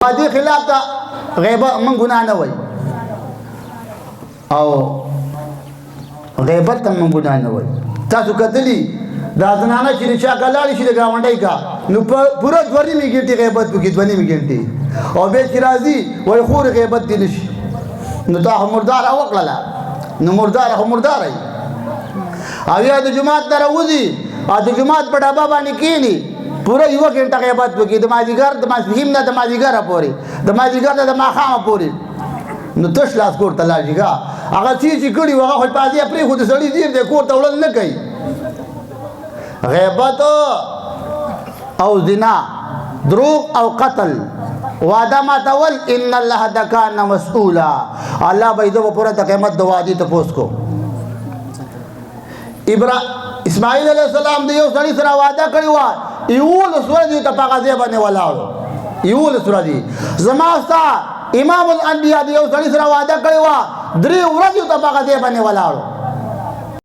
دې خلاف ته غیبت من ګناه نه وای او غیبت ته من ګناه نه وای. تاسو کتلی دا زنانه چې چا کلاړي شي د گاونډي کا نو پوره دوری می ګټي غیبت وکي دونی می ګټي او به چې راځي وای خور غیبت دي نشي نو دا مردار وکړه نو مردار ای او یا د جمعات دروځي او د جمعات په ډبا باندې کینی پوره یو غنټه غیبت وکي د مازیګر د ماسپخیم نه د مازیګر پورې د مازیګر د ماخامه پورې نو تش لاس کور ته لاړېږه هغه چې کړي وغه خو پازي پرې خو د سړي زیر د کور ته وړل نه کوي. غیبت او زنا دروغ او قتل وعده ماتول ان الله کان مسئولا الله به دغه پوره د قیامت د وعده تپوس کو. اسماعیل علیہ السلام د یو سړي سره وعده کړی و یول سورې ته په غزه باندې ولاړو یول سورې زما امام الانبیاء د یو سړي سره وعده کړی و 3 ورځې ته په غزه باندې ولاړو